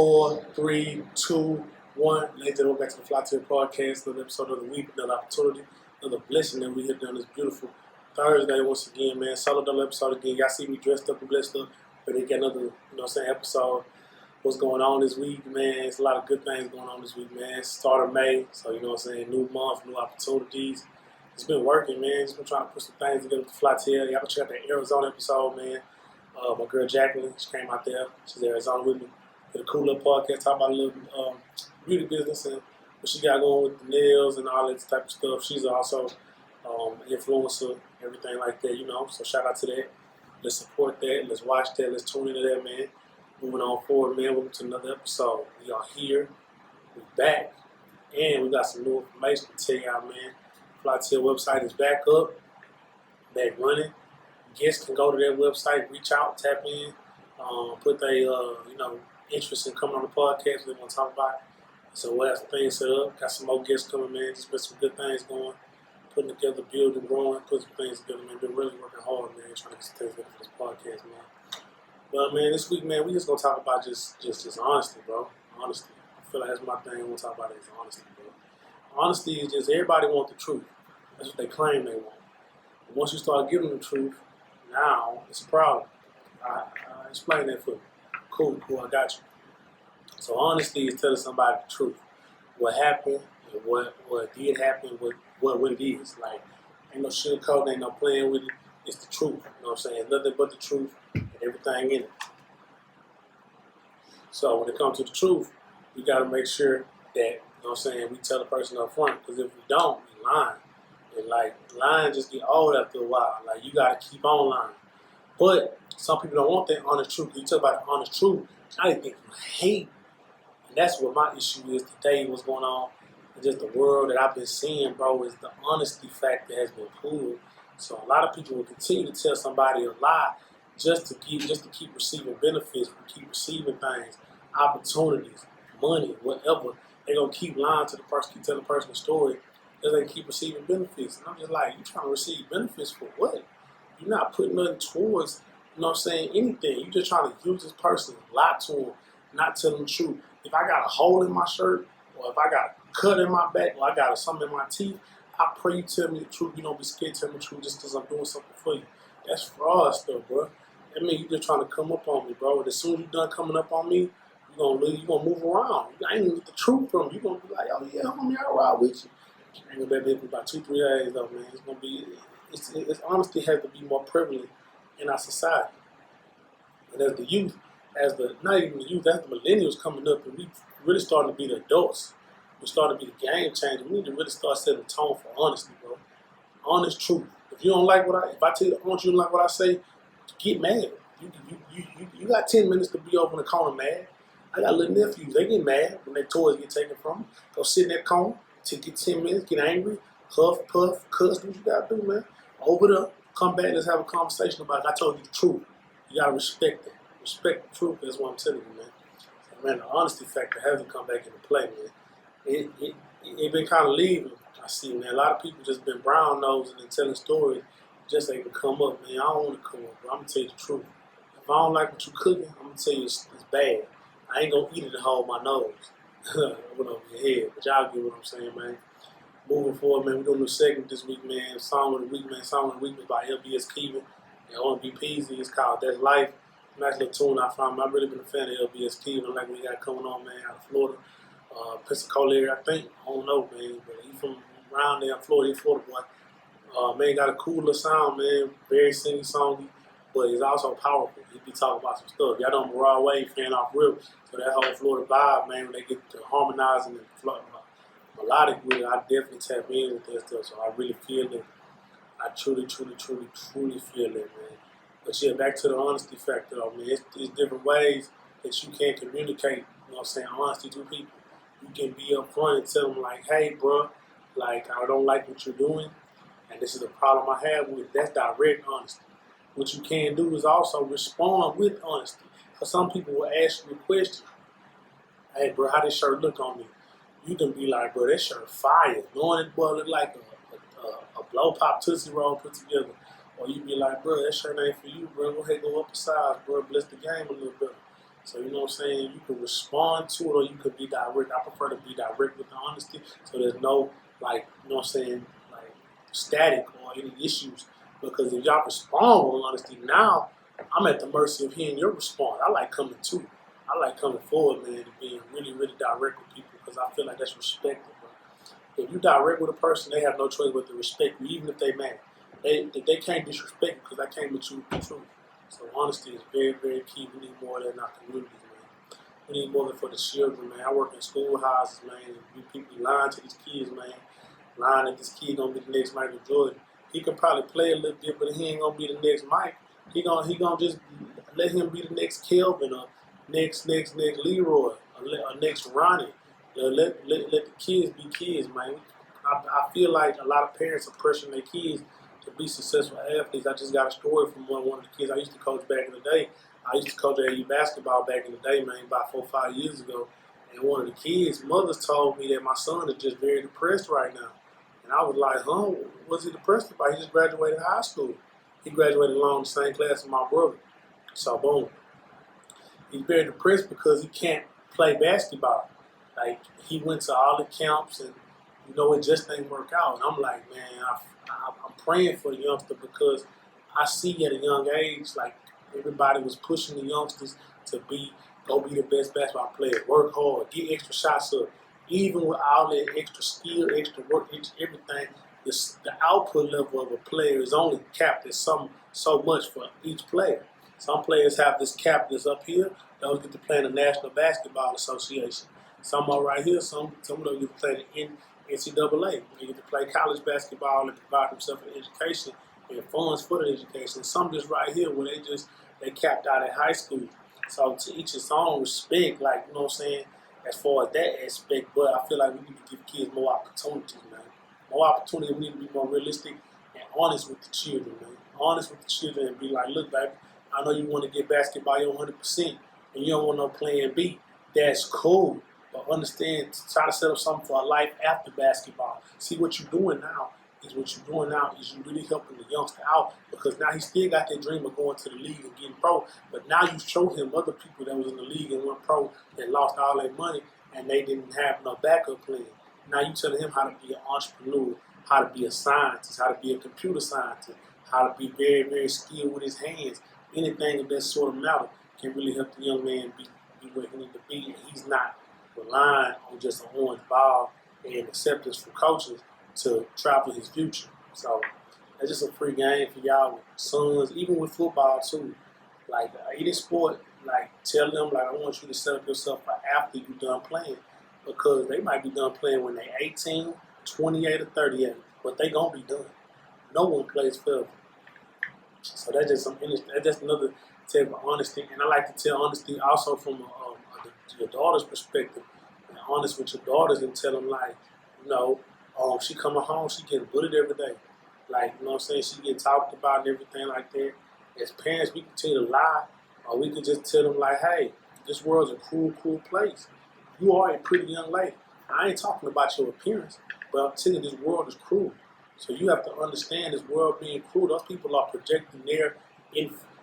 4, 3, 2, 1. Ladies and gentlemen, back to the Flytill Podcast, another episode of the week, another opportunity, another blessing that we hit on this beautiful Thursday once again, man. Solo double episode again. Y'all see me dressed up and blessed up, but they got another, episode. What's going on this week, man? It's a lot of good things going on this week, man. Start of May, so new month, new opportunities. It's been working, man. Just been trying to put some things together with the Flytill. Y'all can check out the Arizona episode, man. My girl Jacqueline, she came out there. She's in Arizona with me. Did a cool little podcast, talk about a little beauty business and what she got going with the nails and all that type of stuff. She's also influencer, everything like that, So shout out to that. Let's support that. Let's watch that. Let's tune into that, man. Moving on forward, man. Welcome to another episode. We are here. We're back. And we got some new information to tell y'all, man. Flytill website is back up, back running. Guests can go to their website, reach out, tap in, put their, interest in coming on the podcast they want to talk about. So we have some things set up. Got some more guests coming, man. Just put some good things going. Putting together, building, growing, putting some things together, man. Been really working hard, man, trying to get some things together for this podcast, man. But, man, this week, man, we just going to talk about just honesty, bro. Honesty. I feel like that's my thing. I want to talk about is honesty, bro. Honesty is just everybody wants the truth. That's what they claim they want. But once you start giving them the truth, now it's a problem. I explain that for you. Cool, I got you. So honesty is telling somebody the truth. What happened, and what did happen, what it is. Like, ain't no sugarcoating, ain't no playing with it. It's the truth. You know what I'm saying? Nothing but the truth and everything in it. So when it comes to the truth, we got to make sure that, we tell the person up front. Because if we don't, we lying. And like, lying just get old after a while. Like, you got to keep on lying. But some people don't want that honest truth. You talk about the honest truth, I think you hate. And that's what my issue is today, what's going on. And just the world that I've been seeing, bro, is the honesty factor has been pulled. So a lot of people will continue to tell somebody a lie just to keep receiving benefits, keep receiving things, opportunities, money, whatever. They're going to keep lying to the person, keep telling the person a story, because they keep receiving benefits. And I'm just like, you trying to receive benefits for what? You're not putting nothing towards, anything. You're just trying to use this person, lie to them, not tell them the truth. If I got a hole in my shirt, or if I got a cut in my back, or I got something in my teeth, I pray you tell me the truth. You don't be scared to tell me the truth just because I'm doing something for you. That's fraud stuff, bro. That means you just trying to come up on me, bro. And as soon as you're done coming up on me, you're gonna move around. I ain't gonna get the truth from you. You're gonna be like, oh yeah, homie, I'll ride with you. I ain't gonna be able to about 2-3 days though, man. It's gonna be it's honesty has to be more prevalent in our society. And as the youth, not even the youth, as the millennials coming up, and we really starting to be the adults. We're starting to be the game changer. We need to really start setting the tone for honesty, bro. Honest truth. If you don't like if I tell you you don't like what I say, get mad. You got 10 minutes to be over in the corner mad. I got little nephews. They get mad when their toys get taken from them. Go sit in that corner, get 10 minutes, get angry, huff, puff, cuss. What you got to do, man? Over there, come back, let's have a conversation about it. I told you the truth. You got to respect that. Respect the truth. That's what I'm telling you, man. So, man, the honesty factor hasn't come back into play, man. It been kind of leaving. I see, man. A lot of people just been brown nosing and telling stories just ain't gonna come up, man. I don't want to come up, bro. I'm gonna tell you the truth. If I don't like what you cooking, I'm gonna tell you it's bad. I ain't gonna eat it and hold my nose. I went over your head, but y'all get what I'm saying, man. Moving forward, man, we're doing a new segment this week, man. Song of the week, man. Song of the week is by LBS Keevan and R&B Peasy. It's called That's Life. Nice little tune I found. I've really been a fan of LBS Keevan. I like what he got coming on, man, out of Florida. Pensacola area, I think. I don't know, man. But he from around there in Florida. He's a Florida boy. Man, got a cooler sound, man. Very singing songy, but he's also powerful. He be talking about some stuff. Y'all know Mariah Wave fan off rip. So that whole Florida vibe, man, when they get to harmonizing and melodic with it, I definitely tap in with that stuff. So I really feel it. I truly feel it, man. But yeah, back to the honesty factor, though, man. It's different ways that you can communicate, honesty to people. You can be upfront and tell them, like, hey, bro, like, I don't like what you're doing, and this is a problem I have with it. That's direct honesty. What you can do is also respond with honesty. Because some people will ask you a question. Hey, bro, how this shirt look on me? You can be like, bro, that shirt fire. Knowing it, boy, look like a blow-pop Tootsie Roll put together. Or you be like, bro, that shirt ain't for you, bro. Go ahead, go up a size, bro. Bless the game a little bit. So, you know what I'm saying? You can respond to it or you can be direct. I prefer to be direct with the honesty so there's no, like, you know what I'm saying, like, static or any issues. Because if y'all respond with honesty, now I'm at the mercy of hearing your response. I like coming to. I like coming forward, man, and being really, really direct with people because I feel like that's respected, bro. If you direct with a person, they have no choice but to respect you, even if they mad. They can't disrespect you because I came with you with the truth. So honesty is very, very key. We need more of that in our communities, man. We need more of it for the children, man. I work in schoolhouses, man, and we people lying to these kids, man. Lying that this kid gonna be the next Michael Jordan. He can probably play a little bit, but he ain't gonna be the next Mike. He gonna just let him be the next Kelvin or next Leroy or next Ronnie. Let the kids be kids, man. I feel like a lot of parents are pressuring their kids to be successful athletes. I just got a story from one of the kids I used to coach back in the day. I used to coach AU basketball back in the day, man, about 4 or 5 years ago. And one of the kids' mothers told me that my son is just very depressed right now. And I was like, huh, what's he depressed about? He just graduated high school. He graduated along the same class as my brother. So, boom. He's very depressed because he can't play basketball. Like, he went to all the camps and, you know, it just didn't work out. And I'm like, man, I'm praying for the youngster because I see at a young age, like, everybody was pushing the youngsters to go be the best basketball player, work hard, get extra shots up. Even with all that extra skill, extra work, everything, the output level of a player is only capped at so much for each player. Some players have this cap that's up here. Those get to play in the National Basketball Association. Some are right here. Some of them get to play in NCAA. They get to play college basketball and provide themselves an education and funds for the education. Some just right here where they capped out at high school. So to each his own respect, like, you know what I'm saying, as far as that aspect, but I feel like we need to give kids more opportunities, man. More opportunity. We need to be more realistic and honest with the children, man. Honest with the children and be like, look, baby, I know you want to get basketball your 100% and you don't want no plan B. That's cool. But understand, try to set up something for a life after basketball. See what you're doing now is you really helping the youngster out because now he still got that dream of going to the league and getting pro. But now you show him other people that was in the league and went pro that lost all their money and they didn't have no backup plan. Now you telling him how to be an entrepreneur, how to be a scientist, how to be a computer scientist, how to be very, very skilled with his hands. Anything of that sort of matter can really help the young man be where he needs to be. And he's not relying on just an orange ball and acceptance from coaches to travel his future. So that's just a free game for y'all with sons, even with football too. Like any sport, like tell them like I want you to set up yourself for after you're done playing. Because they might be done playing when they're 18, 28, or 38. But they gonna be done. No one plays forever. So that's just another type of honesty. And I like to tell honesty also from your daughter's perspective. And honest with your daughters and tell them like, you know, she coming home, she getting bullied every day. Like, you know what I'm saying? She getting talked about and everything like that. As parents, we can tell you to lie, or we can just tell them like, hey, this world's a cruel, cruel place. You are a pretty young lady. I ain't talking about your appearance, but I'm telling you this world is cruel. So you have to understand this world being cruel. Those people are projecting their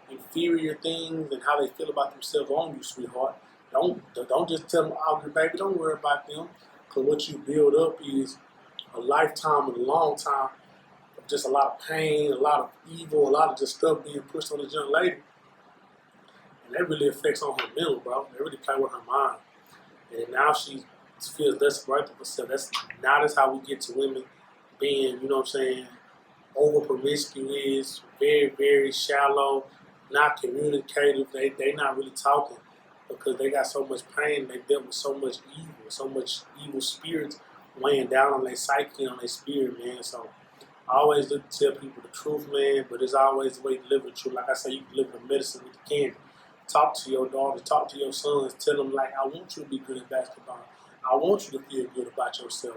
inferior things and how they feel about themselves on you, sweetheart. Don't just tell them, oh, baby, don't worry about them. Because what you build up is a lifetime and a long time of just a lot of pain, a lot of evil, a lot of just stuff being pushed on this young lady. And that really affects on her mental, bro. They really play with her mind. And now she feels desperate for herself. That's how we get to women being, you know what I'm saying, over promiscuous, very, very shallow, not communicative. They not really talking because they got so much pain. They dealt with so much evil spirits weighing down on their psyche, on their spirit, man. So I always look to tell people the truth, man, but it's always the way to deliver the truth. Like I say, you can deliver the medicine with the candy. Talk to your daughters, talk to your sons, tell them like, I want you to be good at basketball. I want you to feel good about yourself.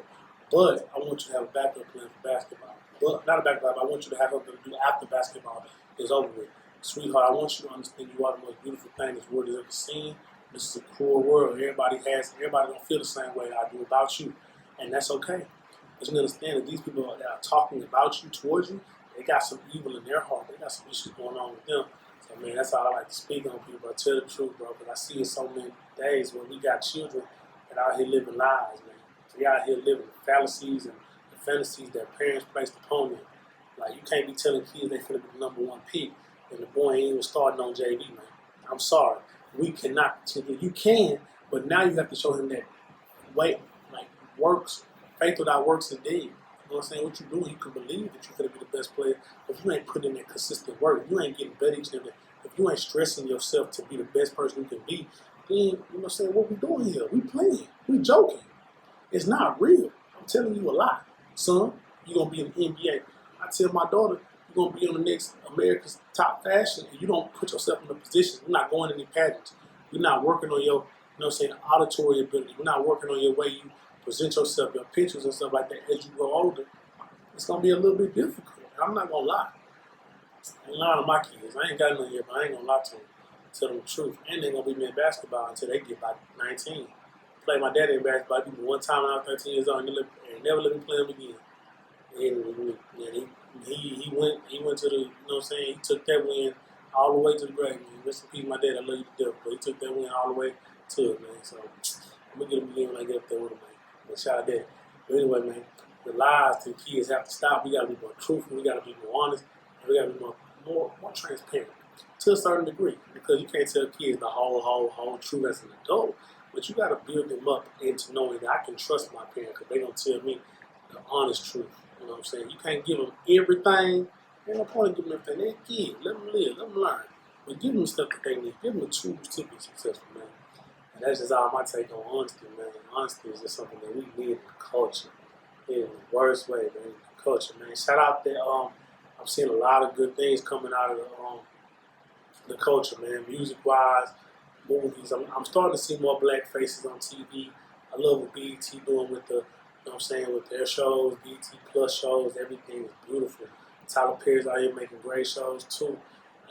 But I want you to have a backup plan for basketball. But not a backup, I want you to have something to do after basketball is over with. Sweetheart, I want you to understand you are the most beautiful thing this world has ever seen. This is a cruel world. Everybody don't feel the same way I do about you. And that's okay. But you understand that these people that are talking about you, towards you, they got some evil in their heart. They got some issues going on with them. So So, man, that's all I like to speak on, people, bro. Tell the truth, bro, because I see it so many days when we got children that out here living lies, man. They out here living fallacies and the fantasies that parents placed upon them. Like, you can't be telling kids they finna be the number one pick and the boy ain't even starting on JV, man. I'm sorry. We cannot continue. You can, but now you have to show him that works, faith without works is dead. You know what I'm saying? What you doing, you can believe that you're going to be the best player. If you ain't putting in that consistent work, if you ain't getting better each day, if you ain't stressing yourself to be the best person you can be, then, you know what I'm saying, what we doing here? We playing. We joking. It's not real. I'm telling you a lie. Son, you're going to be in the NBA. I tell my daughter, you're going to be on the next America's Top Fashion, and you don't put yourself in a position. You're not going to any pageants. You're not working on your, you know what I'm saying, auditory ability. You're not working on your way you present yourself, your pictures and stuff like that. As you grow older, it's going to be a little bit difficult. I'm not going to lie. I ain't lying to my kids. I ain't got none yet, but I ain't going to lie to them. Tell them the truth. And they're going to be me in basketball until they get about 19. Play my daddy in basketball. I beat me one time when I was 13 years old and never let me play him again. And he went to the, you know what I'm saying, he took that win all the way to the grave, man. Rest in peace, my dad, I love you to death, but he took that win all the way to it, man. So I'm going to get him again when I get up there with him, man. But shout out there. But anyway, man, the lies to the kids have to stop. We got to be more truthful. We got to be more honest. And we got to be more transparent to a certain degree, because you can't tell kids the whole truth as an adult. But you got to build them up into knowing that I can trust my parents because they're going to tell me the honest truth. You know what I'm saying? You can't give them everything. Ain't no point in giving them everything. They're kids. Let them live. Let them learn. But give them stuff that they need. Give them the tools to be successful, man. And that's just all my take on honesty, man. Honesty is just something that we need in the culture. In the worst way, man. In the culture, man. Shout out that I'm seeing a lot of good things coming out of the culture, man. Music-wise, movies. I'm starting to see more black faces on TV. I love what BET doing with the, you know what I'm saying, with their shows, BET Plus shows. Everything is beautiful. Tyler Perry's out here making great shows too.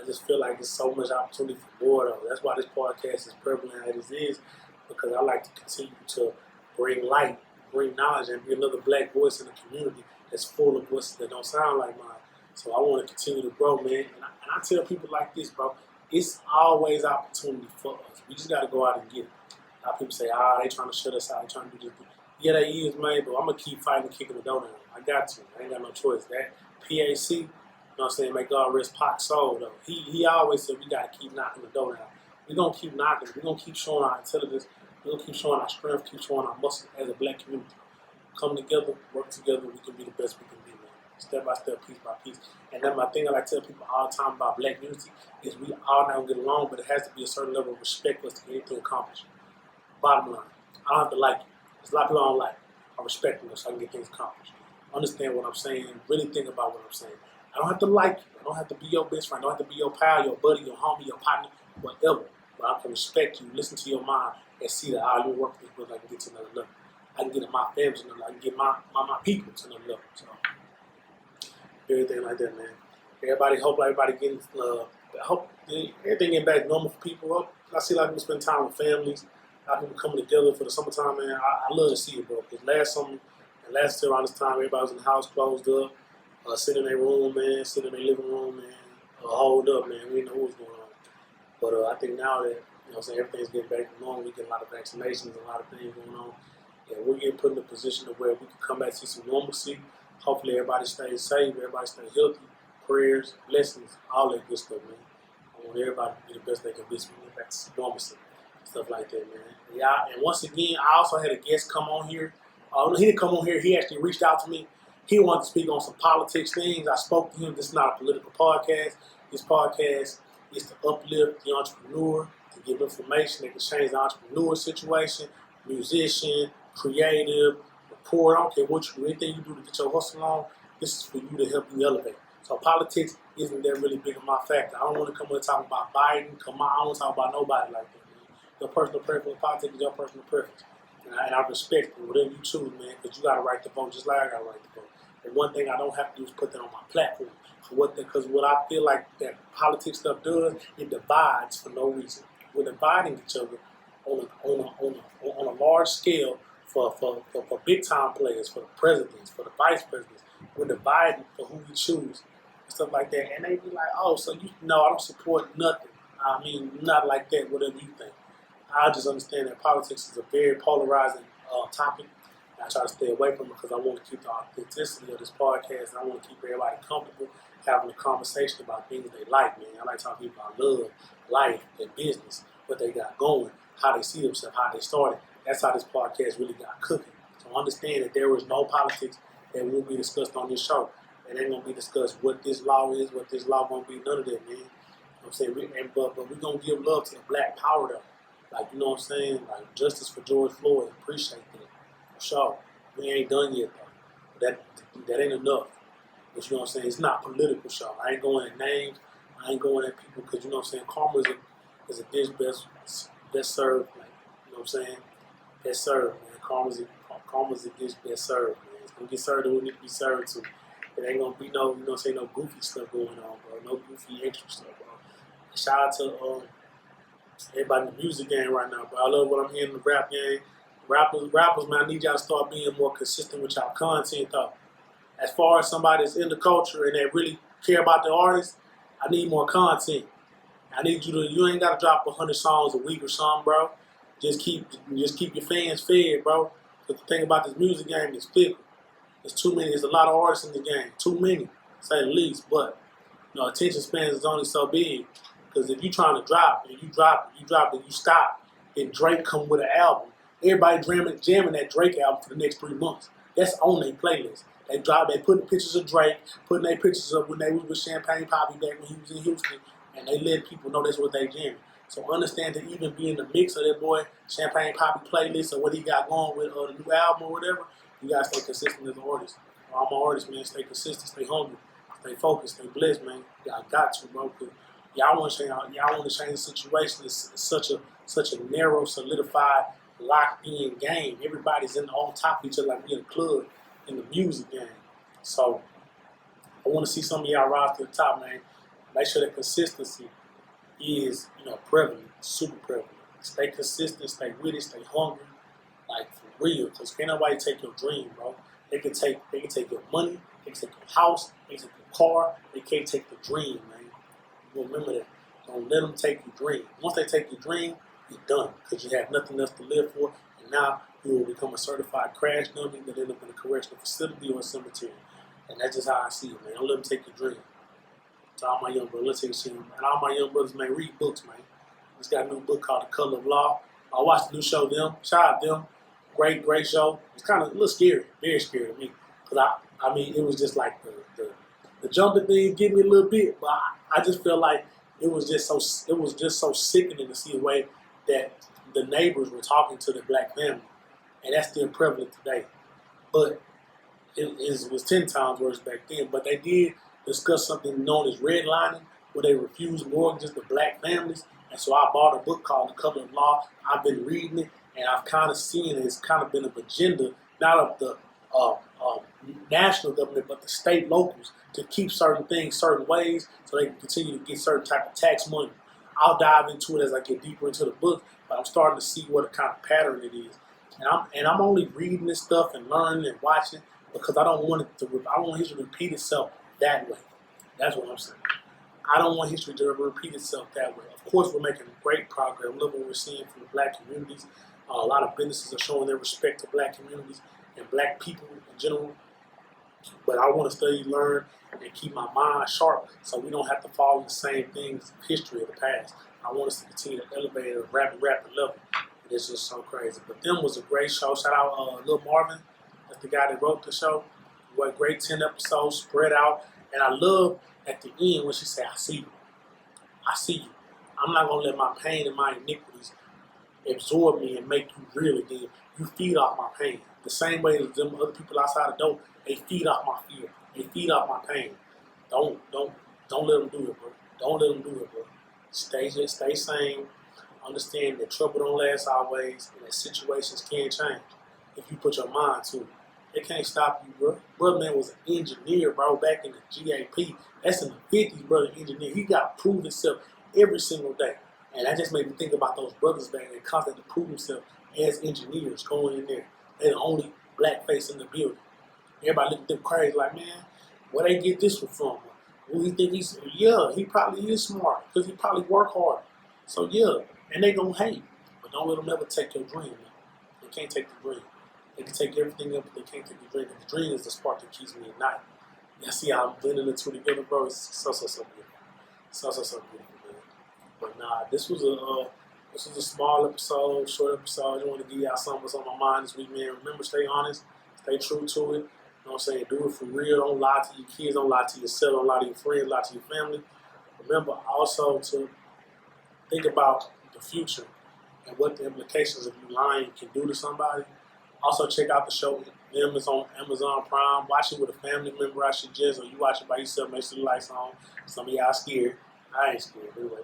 I just feel like there's so much opportunity for more though. That's why this podcast is prevalent as it is, because I like to continue to bring light, bring knowledge, and be another black voice in the community that's full of voices that don't sound like mine. So I want to continue to grow, man. And I tell people like this, bro, it's always opportunity for us. We just got to go out and get it. A lot of people say, they trying to shut us out, they trying to do this. Yeah, they is, man, but I'm going to keep fighting, kicking the door down. I got to. I ain't got no choice. That PAC, you know what I'm saying, may God rest Pac's soul, though. He always said we got to keep knocking the door down. We're going to keep knocking. We're going to keep showing our intelligence. We're going to keep showing our strength, keep showing our muscle as a black community. Come together, work together, we can be the best we can be, man. Step by step, piece by piece. And then my thing I like to tell people all the time about black unity is we all now get along, but it has to be a certain level of respect for us to get anything accomplished. Bottom line, I don't have to like you. There's a lot of people I don't like. I respect them so I can get things accomplished. Understand what I'm saying. Really think about what I'm saying. I don't have to like you. I don't have to be your best friend. I don't have to be your pal, your buddy, your homie, your partner, whatever. But I can respect you, listen to your mind, and see that how you work with this, I can get to another level. I can get in my family to another level. I can get my people to another level. So everything like that, man. Hope everybody getting, hope everything getting back normal for people. I see a lot of people spend time with families. A lot of people coming together for the summertime, man. I love to see it, bro. Because last summer and last year around this time, everybody was in the house, closed up, sitting in their room, man, sitting in their living room, man, holed up, man. We didn't know what was going on. But I think now that, you know what I'm saying, everything's getting back to normal, we get a lot of vaccinations, a lot of things going on. And we're getting put in a position to where we can come back to some normalcy. Hopefully everybody stays safe, everybody stays healthy. Prayers, blessings, all that good stuff, man. I want everybody to be the best they can be so we get back to some normalcy. Stuff like that, man. Yeah, and once again, I also had a guest come on here. He didn't come on here. He actually reached out to me. He wanted to speak on some politics things. I spoke to him. This is not a political podcast. This podcast is to uplift the entrepreneur, to give information that can change the entrepreneur situation, musician, creative, report. I don't care what you do, anything you do to get your hustle on, this is for you to help you elevate. So politics isn't that really big of my factor. I don't want to come and talk about Biden. I don't want to talk about nobody like that. Your personal preference, politics is your personal preference. And I respect it, whatever you choose, man, because you got to right to vote just like I got to right to vote. And one thing I don't have to do is put that on my platform. Because what I feel like that politics stuff does, it divides for no reason. We're dividing each other on a large scale for big time players, for the presidents, for the vice presidents. We're dividing for who we choose stuff like that. And they be like, oh, so you know, I don't support nothing. I mean, not like that, whatever you think. I just understand that politics is a very polarizing topic. I try to stay away from it because I want to keep the authenticity of this podcast. I want to keep everybody comfortable having a conversation about things they like, man. I like talking about love, life, and business, what they got going, how they see themselves, how they started. That's how this podcast really got cooking. So understand that there is no politics that will be discussed on this show. It ain't going to be discussed what this law is, what this law going to be, none of that, man. You know what I'm saying? But we're going to give love to the black power, though. Like, you know what I'm saying? Like, justice for George Floyd. Appreciate that. For sure. We ain't done yet, though. That ain't enough. But you know what I'm saying? It's not political, show. I ain't going at names. I ain't going at people because, you know what I'm saying? Karma is a dish best served. Like, you know what I'm saying? Best served, man. Karma's a dish best served, man. It's going to get served to what it need to be served to. It ain't going to be no, you know what I'm saying, no goofy stuff going on, bro. No goofy extra stuff, bro. Shout out to everybody in the music game right now, bro. I love what I'm hearing in the rap game. Rappers, man, I need y'all to start being more consistent with y'all content, though. As far as somebody that's in the culture and that really care about the artist, I need more content. I need you ain't got to drop 100 songs a week or something, bro. Just keep your fans fed, bro. But the thing about this music game is fickle. There's too many. There's a lot of artists in the game. Too many, to say the least. But, you know, attention spans is only so big. Because if you trying to drop, and you drop, and you stop, and Drake come with an album, everybody jamming that Drake album for the next 3 months. That's on their playlist. They putting pictures of Drake, putting their pictures up when they was with Champagne Poppy back when he was in Houston, and they let people know that's what they jamming. So understand to even be in the mix of that boy Champagne Poppy playlist or what he got going with the new album or whatever, you gotta stay consistent as an artist. All my artists, man, stay consistent, stay hungry, stay focused, stay blessed, man. Y'all got to, bro. Y'all want to change the situation. It's such a narrow, solidified, locked-in game. Everybody's on top of each other like we in a club in the music game. So I want to see some of y'all rise to the top, man. Make sure that consistency is, prevalent, super prevalent. Stay consistent, stay with it, stay hungry, like for real. Because can't nobody take your dream, bro. They can take your money, they can take your house, they can take your car. They can't take the dream, man. Remember that. Don't let them take your dream. Once they take your dream, you're done because you have nothing else to live for. And now you will become a certified crash dummy that end up in a correctional facility or a cemetery. And that's just how I see it, man. Don't let them take your dream. To all my young brothers, let's take a shit. And all my young brothers, man, read books, man. Just got a new book called The Color of Law. I watched the new show, Them. Shout out Them. Great show. It's kind of a little scary, very scary to me. Because I mean, it was just like the jumping thing get me a little bit, but I just feel like it was just so sickening to see the way that the neighbors were talking to the black family, and that's still prevalent today. But it was 10 times worse back then. But they did discuss something known as redlining, where they refused mortgages to black families, and so I bought a book called The Color of Law. I've been reading it, and I've kind of seen it's kind of been an agenda, not of the national government, but the state locals to keep certain things certain ways so they can continue to get certain type of tax money. I'll dive into it as I get deeper into the book, but I'm starting to see what kind of pattern it is. And I'm only reading this stuff and learning and watching because I don't want history to repeat itself that way. That's what I'm saying. I don't want history to repeat itself that way. Of course, we're making great progress. Look what we're seeing from the black communities. A lot of businesses are showing their respect to black communities and black people in general. But I want to study, learn, and keep my mind sharp so we don't have to follow the same things of history of the past. I want us to continue to elevate at a rapid level. It's just so crazy. But Them was a great show. Shout out Lil Marvin. That's the guy that wrote the show. What great 10 episodes spread out. And I love at the end when she said, I see you. I see you. I'm not going to let my pain and my iniquities absorb me and make you real again. You feed off my pain. The same way as them other people outside the door, they feed off my fear. They feed off my pain. Don't let them do it, bro. Don't let them do it, bro. Stay sane. Understand that trouble don't last always, and that situations can change if you put your mind to it. They can't stop you, bro. Brother man was an engineer, bro, back in the GAP. That's in the 50s, brother, engineer. He got to prove himself every single day. And that just made me think about those brothers back there constantly to prove themselves as engineers going in there. They're the only black face in the building. Everybody look at them crazy like, man, where they get this one from? Will he think he's, yeah, he probably is smart because he probably work hard. So yeah, and they gonna hate. But don't let them ever take your dream, man. They can't take the dream. They can take everything else, but they can't take the dream. And the dream is the spark that keeps me at night. You see how I'm blending the two together, bro? It's so beautiful. So beautiful, man. But nah, this was a small episode, short episode. I just want to give y'all something what's on my mind this week, man. Remember, stay honest, stay true to it. You know what I'm saying? Do it for real. Don't lie to your kids. Don't lie to yourself. Don't lie to your friends. Lie to your family. Remember also to think about the future and what the implications of you lying can do to somebody. Also, check out the show. Them is on Amazon Prime. Watch it with a family member, I suggest, or you watch it by yourself. Make sure the lights on. Some of y'all scared. I ain't scared anyway.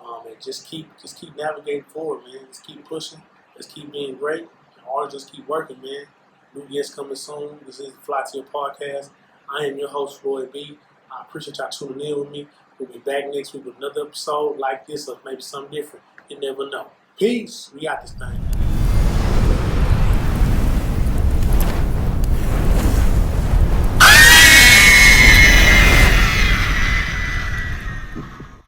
And just keep navigating forward, man. Just keep pushing. Just keep being great. And all just keep working, man. New guests coming soon. This is the Flytill Podcast. I am your host, FloydBee. I appreciate y'all tuning in with me. We'll be back next week with another episode like this or maybe something different. You never know. Peace. We got this thing.